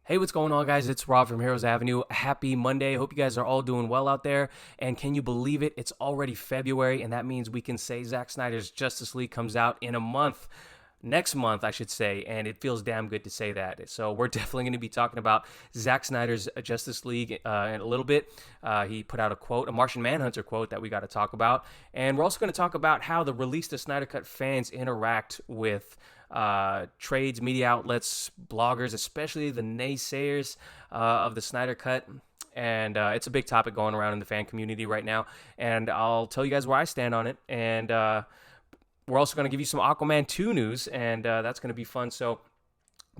Hey, what's going on, guys? It's Rob from Heroes Avenue. Happy Monday. Hope you guys are all doing well out there. And can you believe it? It's already February, and that means we can say Zack Snyder's Justice League comes out in a month. Next month, I should say, and it feels damn good to say that. So we're definitely going to be talking about Zack Snyder's Justice League in a little bit. He put out a quote, a Martian Manhunter quote that we got to talk about, and we're also going to talk about how the release the Snyder Cut fans interact with trades, media outlets, bloggers, especially the naysayers of the Snyder Cut. And it's a big topic going around in the fan community right now. And I'll tell you guys where I stand on it. And we're also going to give you some Aquaman 2 news, and that's going to be fun. So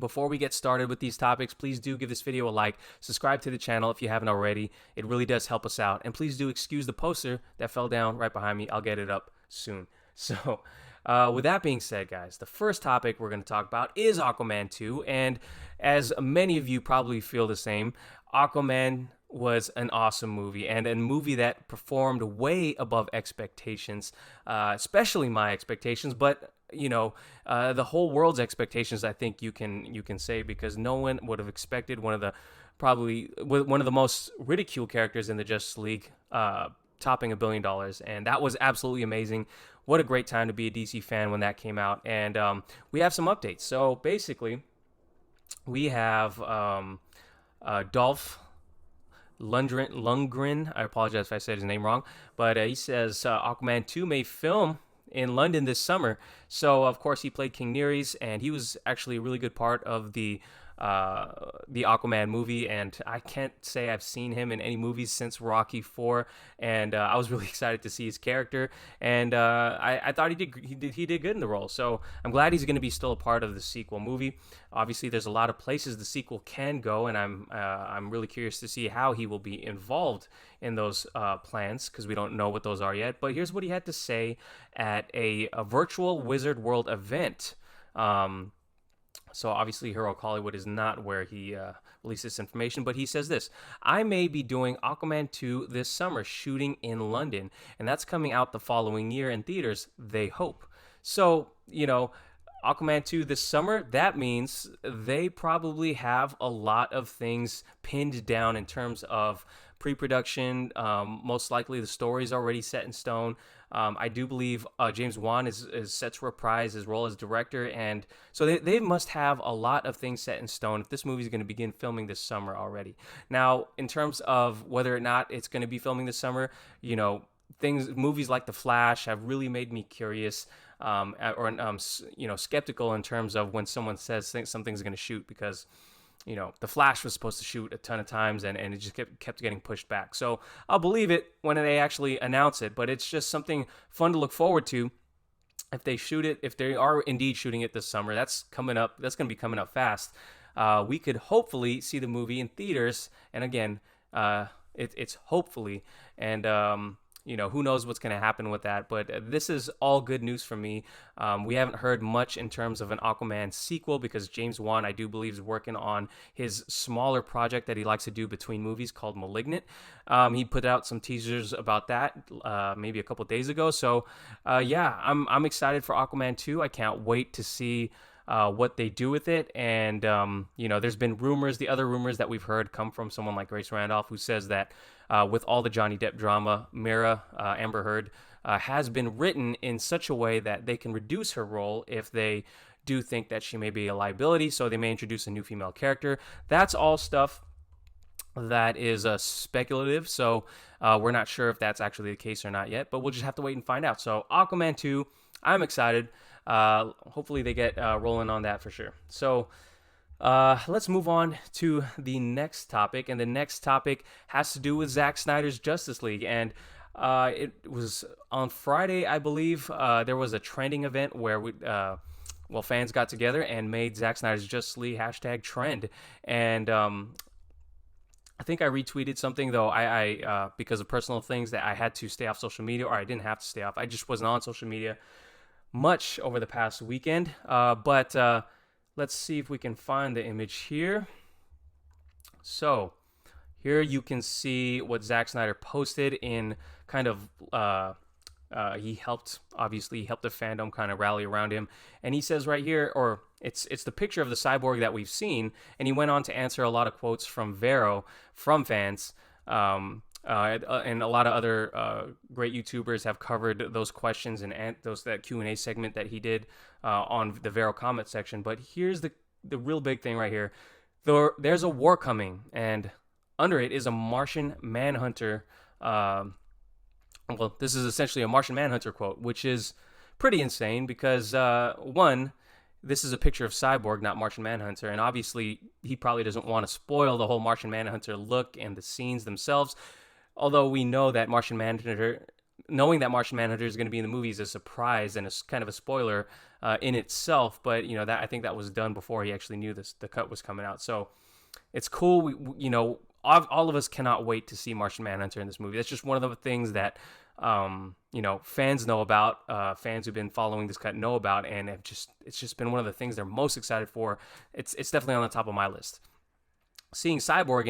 before we get started with these topics, please do give this video a like, subscribe to the channel if you haven't already. It really does help us out. And please do excuse the poster that fell down right behind me. I'll get it up soon. So with that being said, guys, the first topic we're going to talk about is Aquaman 2. And as many of you probably feel the same, Aquaman was an awesome movie, and a movie that performed way above expectations, especially my expectations, but the whole world's expectations. I think you can say, because no one would have expected one of the most ridiculed characters in the Justice League topping $1 billion, and that was absolutely amazing. What a great time to be a DC fan when that came out. And we have some updates. So basically, we have Dolph Lundgren. I apologize if I said his name wrong, but he says Aquaman 2 may film in London this summer. So of course he played King Nereus, and he was actually a really good part of the Aquaman movie, and I can't say I've seen him in any movies since Rocky 4, and I was really excited to see his character, and I thought he did good in the role. So I'm glad he's going to be still a part of the sequel movie. Obviously, there's a lot of places the sequel can go, and I'm really curious to see how he will be involved in those plans, because we don't know what those are yet. But here's what he had to say at a virtual Wizard World event. So obviously Heroic Hollywood is not where he released this information, but he says this: I may be doing Aquaman 2 this summer, shooting in London, and that's coming out the following year in theaters, they hope. So, Aquaman 2 this summer, that means they probably have a lot of things pinned down in terms of pre-production. Most likely the story is already set in stone. I do believe James Wan is set to reprise his role as director, and so they must have a lot of things set in stone if this movie is going to begin filming this summer already. Now, in terms of whether or not it's going to be filming this summer, movies like The Flash have really made me curious, skeptical in terms of when someone says something's going to shoot, because The Flash was supposed to shoot a ton of times, and it just kept getting pushed back. So I'll believe it when they actually announce it, but it's just something fun to look forward to. If they shoot it, if they are indeed shooting it this summer, that's coming up. That's going to be coming up fast. We could hopefully see the movie in theaters, and again, it's hopefully, and who knows what's going to happen with that, but this is all good news for me. We haven't heard much in terms of an Aquaman sequel, because James Wan, I do believe, is working on his smaller project that he likes to do between movies called Malignant. He put out some teasers about that maybe a couple days ago. So I'm excited for Aquaman 2. I can't wait to see what they do with it. And there's been rumors. The other rumors that we've heard come from someone like Grace Randolph, who says that with all the Johnny Depp drama, Amber Heard, has been written in such a way that they can reduce her role if they do think that she may be a liability. So they may introduce a new female character. That's all stuff that is speculative. So we're not sure if that's actually the case or not yet, but we'll just have to wait and find out. So Aquaman 2, I'm excited. Hopefully they get rolling on that for sure. So let's move on to the next topic, and the next topic has to do with Zack Snyder's Justice League. And it was on Friday, I believe, there was a trending event where fans got together and made Zack Snyder's Justice League #trend. And I think I retweeted something, though I because of personal things, that I had to stay off social media, or I didn't have to stay off. I just wasn't on social media much over the past weekend. But let's see if we can find the image here. So here you can see what Zack Snyder posted in kind of Obviously, he helped the fandom kind of rally around him. And he says right here, or it's the picture of the cyborg that we've seen. And he went on to answer a lot of quotes from Vero, from fans. And a lot of other great YouTubers have covered those questions and that Q&A segment that he did on the Vero comment section. But here's the real big thing right here. There's a war coming, and under it is a Martian Manhunter. Well, this is essentially a Martian Manhunter quote, which is pretty insane because, one, this is a picture of Cyborg, not Martian Manhunter, and obviously he probably doesn't want to spoil the whole Martian Manhunter look and the scenes themselves, although we know that knowing that Martian Manhunter is going to be in the movie is a surprise and it's kind of a spoiler in itself, but, that I think that was done before he actually knew the cut was coming out, so it's cool. All of us cannot wait to see Martian Manhunter in this movie. That's just one of the things that, fans know about, fans who've been following this cut know about, and it's just been one of the things they're most excited for. It's definitely on the top of my list. Seeing Cyborg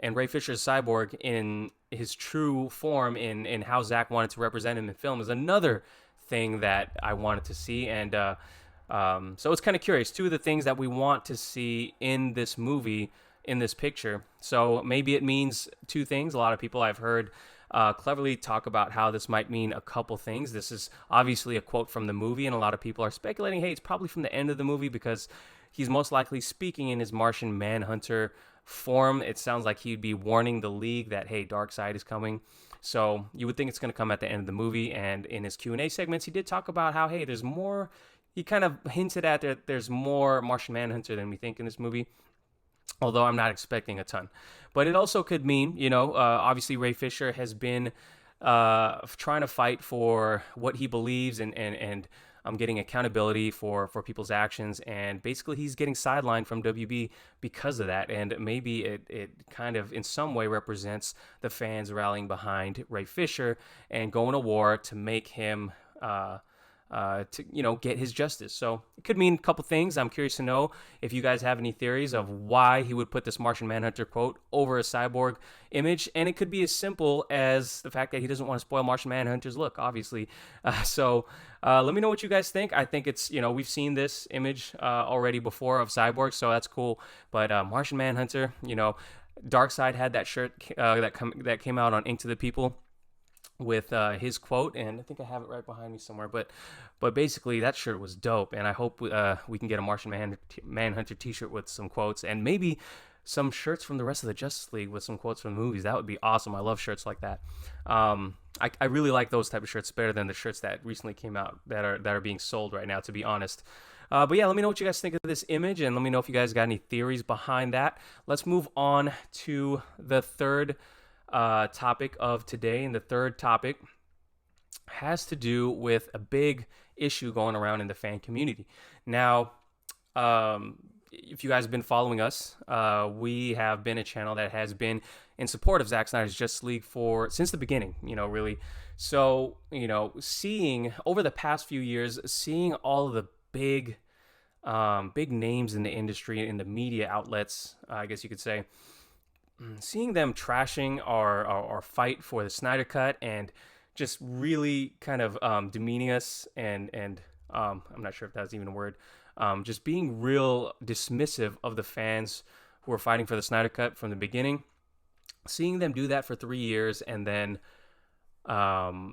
and Ray Fisher's Cyborg in his true form in how Zack wanted to represent him in film is another thing that I wanted to see, and so it's kind of curious. Two of the things that we want to see in this movie, in this picture. So maybe it means two things. A lot of people I've heard cleverly talk about how this might mean a couple things. This is obviously a quote from the movie, and a lot of people are speculating, hey, it's probably from the end of the movie because he's most likely speaking in his Martian Manhunter form. It sounds like he'd be warning the League that, hey, Darkseid is coming. So you would think it's going to come at the end of the movie, and in his Q&A segments, he did talk about how, hey, there's more. He kind of hinted at that there's more Martian Manhunter than we think in this movie, although I'm not expecting a ton. But it also could mean, obviously Ray Fisher has been trying to fight for what he believes and getting accountability for people's actions. And basically he's getting sidelined from WB because of that. And maybe it kind of in some way represents the fans rallying behind Ray Fisher and going to war to make him to get his justice. So it could mean a couple things. I'm curious to know if you guys have any theories of why he would put this Martian Manhunter quote over a Cyborg image, and it could be as simple as the fact that he doesn't want to spoil Martian Manhunter's look, obviously. So let me know what you guys think. I think it's, we've seen this image already before of Cyborg, so that's cool. But Martian Manhunter, Darkseid had that shirt that came out on Ink to the People with his quote, and I think I have it right behind me somewhere, but basically that shirt was dope, and I hope we can get a Martian Manhunter t-shirt with some quotes, and maybe some shirts from the rest of the Justice League with some quotes from the movies. That would be awesome. I love shirts like that. I really like those type of shirts better than the shirts that recently came out that are being sold right now, to be honest. But yeah, let me know what you guys think of this image, and let me know if you guys got any theories behind that. Let's move on to the third topic of today, and the third topic has to do with a big issue going around in the fan community. Now, if you guys have been following us, we have been a channel that has been in support of Zack Snyder's Justice League since the beginning, really. So, seeing over the past few years, seeing all of the big names in the industry, in the media outlets, I guess you could say, seeing them trashing our fight for the Snyder Cut and just really kind of demeaning us and I'm not sure if that's even a word, just being real dismissive of the fans who are fighting for the Snyder Cut from the beginning. Seeing them do that for 3 years, and then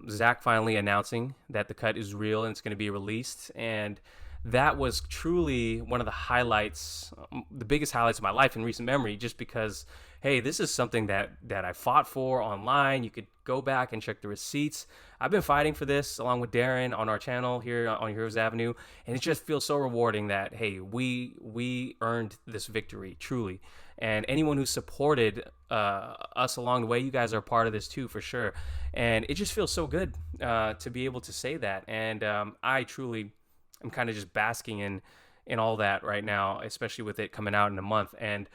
Zack finally announcing that the cut is real and it's going to be released, and that was truly one of the highlights, the biggest highlights of my life in recent memory, just because, hey, this is something that I fought for online. You could go back and check the receipts. I've been fighting for this along with Darren on our channel here on Heroes Avenue, and it just feels so rewarding that, hey, we earned this victory, truly. And anyone who supported us along the way, you guys are part of this too, for sure. And it just feels so good to be able to say that. And I truly am kind of just basking in all that right now, especially with it coming out in a month. And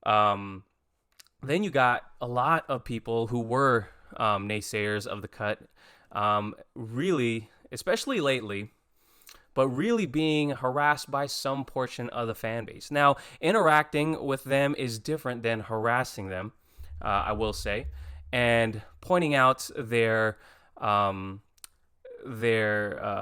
then you got a lot of people who were naysayers of the cut, really, especially lately, but really being harassed by some portion of the fan base. Now, interacting with them is different than harassing them, I will say, and pointing out their um,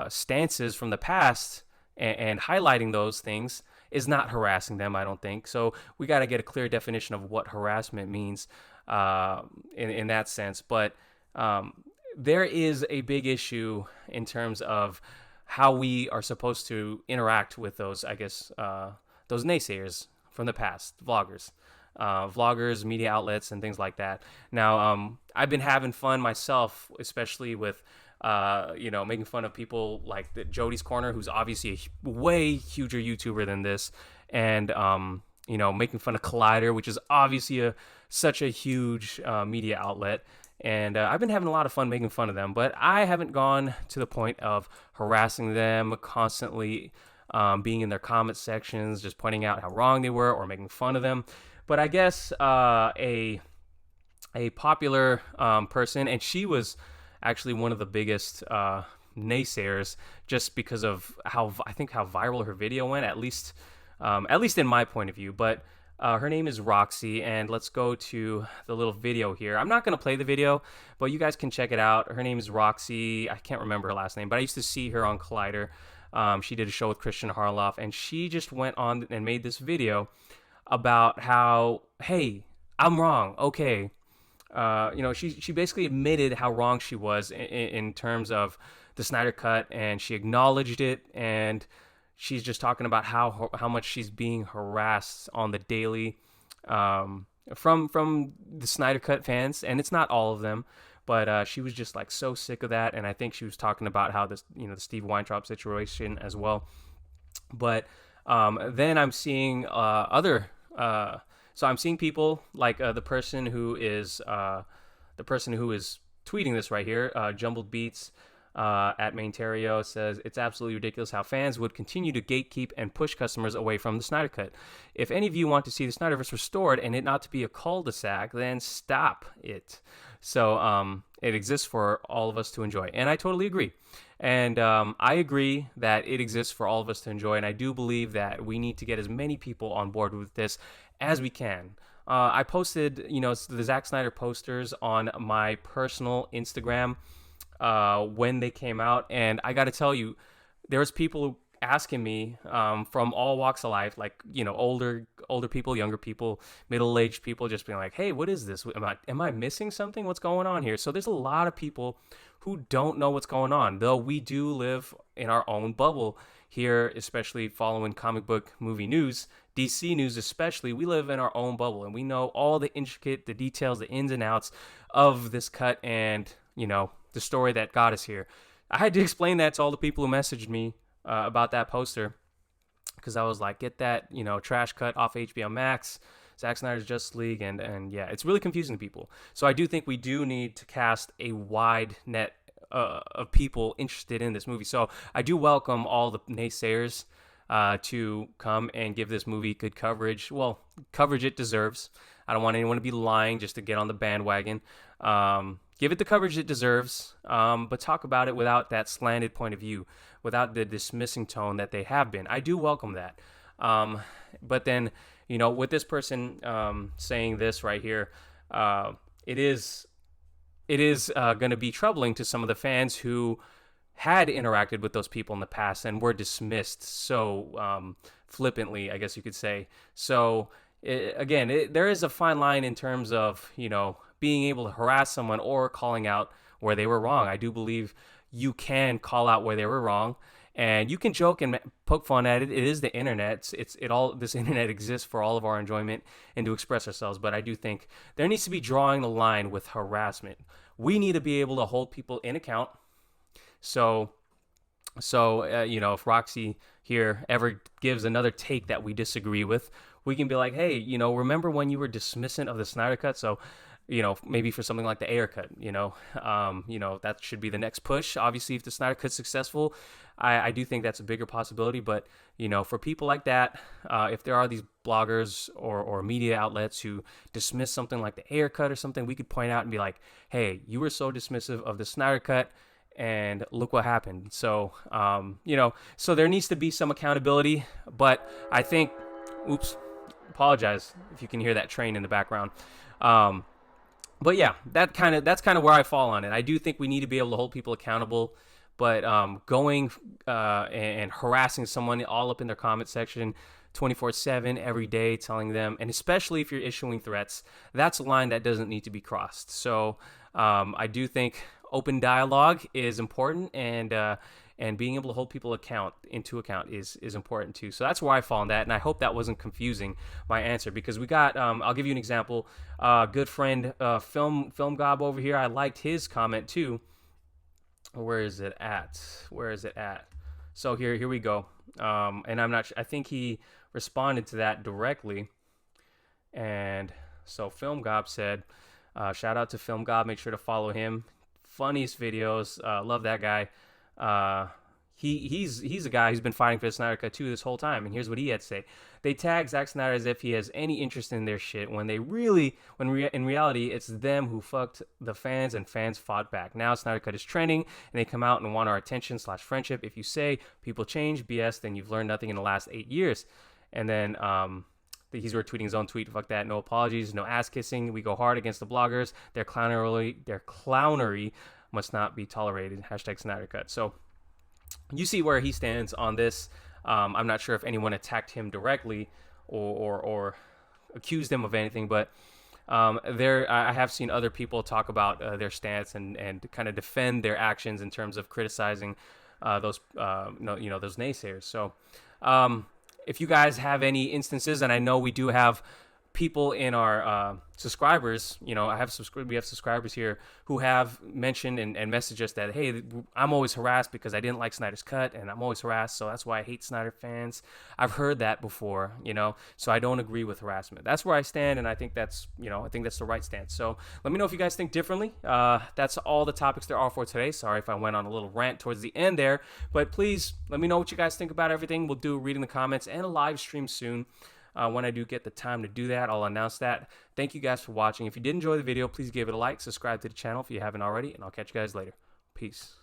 stances from the past and highlighting those things is not harassing them, I don't think. So we got to get a clear definition of what harassment means in that sense. But there is a big issue in terms of how we are supposed to interact with those, I guess, those naysayers from the past, vloggers, media outlets, and things like that. Now, I've been having fun myself, especially with making fun of people like the Jody's Corner, who's obviously a way huger YouTuber than this, and making fun of Collider, which is obviously such a huge media outlet. And I've been having a lot of fun making fun of them, but I haven't gone to the point of harassing them constantly, being in their comment sections, just pointing out how wrong they were or making fun of them. But I guess a popular person, and she was actually one of the biggest naysayers, just because of how viral her video went, at least in my point of view. But her name is Roxy, and let's go to the little video here. I'm not going to play the video, but you guys can check it out. Her name is Roxy. I can't remember her last name, but I used to see her on Collider. She did a show with Christian Harloff, and she just went on and made this video about how, hey, I'm wrong. Okay. She basically admitted how wrong she was in terms of the Snyder Cut, and she acknowledged it, and she's just talking about how much she's being harassed on the daily from the Snyder Cut fans, and it's not all of them, but she was just like so sick of that, and I think she was talking about how this, the Steve Weintraub situation as well. But then I'm seeing other. So I'm seeing people like the person who is tweeting this right here, Jumbled Beats at Maintario says, it's absolutely ridiculous how fans would continue to gatekeep and push customers away from the Snyder Cut. If any of you want to see the Snyderverse restored and it not to be a cul-de-sac, then stop it. So it exists for all of us to enjoy, and I totally agree. And I agree that it exists for all of us to enjoy, and I do believe that we need to get as many people on board with this as we can. I posted, the Zack Snyder posters on my personal Instagram when they came out, and I got to tell you, there was people asking me from all walks of life, like older people, younger people, middle-aged people, just being like, hey, what is this? Am I missing something? What's going on here? So there's a lot of people who don't know what's going on, though we do live in our own bubble here, especially following comic book movie news, DC news especially. We live in our own bubble, and we know all the details, the ins and outs of this cut, and the story that got us here. I had to explain that to all the people who messaged me about that poster, because I was like, get that trash cut off HBO Max, Zack Snyder's Justice League, and yeah, it's really confusing to people. So I do think we do need to cast a wide net of people interested in this movie. So I do welcome all the naysayers to come and give this movie good coverage. Well, coverage it deserves. I don't want anyone to be lying just to get on the bandwagon. Give it the coverage it deserves, but talk about it without that slanted point of view, without the dismissing tone that they have been. I do welcome that. But then, with this person saying this right here, it is going to be troubling to some of the fans who had interacted with those people in the past and were dismissed so flippantly, I guess you could say. So, there is a fine line in terms of, being able to harass someone or calling out where they were wrong. I do believe you can call out where they were wrong, and you can joke and poke fun at it. It is the internet. This internet exists for all of our enjoyment and to express ourselves. But I do think there needs to be drawing the line with harassment. We need to be able to hold people in account. So if Roxy here ever gives another take that we disagree with, we can be like, hey, remember when you were dismissant of the Snyder Cut? So, maybe for something like the Ayer Cut, that should be the next push. Obviously, if the Snyder Cut's successful, I do think that's a bigger possibility. But, for people like that, if there are these bloggers or media outlets who dismiss something like the Ayer Cut or something, we could point out and be like, hey, you were so dismissive of the Snyder Cut, and look what happened. So, so there needs to be some accountability. But I think, apologize if you can hear that train in the background. But yeah, that's kind of where I fall on it. I do think we need to be able to hold people accountable, but going and harassing someone all up in their comment section 24/7 every day, telling them, and especially if you're issuing threats, that's a line that doesn't need to be crossed. So I do think open dialogue is important, and being able to hold people into account is important too. So that's where I fall on that, and I hope that wasn't confusing my answer, because we got I'll give you an example. Good friend film gob over here, I liked his comment too. Where is it at? So here we go. And I'm not. I think he responded to that directly. And so Film Gob said, shout out to Film Gob. Make sure to follow him. Funniest videos. Love that guy. He's a guy who's been fighting for the Snyder Cut 2 this whole time, and here's what he had to say. They tag Zack Snyder as if he has any interest in their shit, when in reality it's them who fucked the fans, and fans fought back. Now Snyder Cut is trending, and they come out and want our attention/friendship. If you say people change, BS, then you've learned nothing in the last 8 years. And then he's retweeting his own tweet. Fuck that. No apologies. No ass kissing. We go hard against the bloggers. Their clownery must not be tolerated. Hashtag Snyder Cut. So you see where he stands on this. I'm not sure if anyone attacked him directly or accused him of anything, but I have seen other people talk about their stance and kind of defend their actions in terms of criticizing those those naysayers. So if you guys have any instances, and I know we do have people in our subscribers, we have subscribers here who have mentioned and messaged us that, hey, I'm always harassed because I didn't like Snyder's cut, and I'm always harassed, so that's why I hate Snyder fans. I've heard that before, so I don't agree with harassment. That's where I stand, and I think that's the right stance. So let me know if you guys think differently. That's all the topics there are for today. Sorry if I went on a little rant towards the end there, but please let me know what you guys think about everything. We'll do reading the comments and a live stream soon. When I do get the time to do that, I'll announce that. Thank you guys for watching. If you did enjoy the video, please give it a like, subscribe to the channel if you haven't already, and I'll catch you guys later. Peace.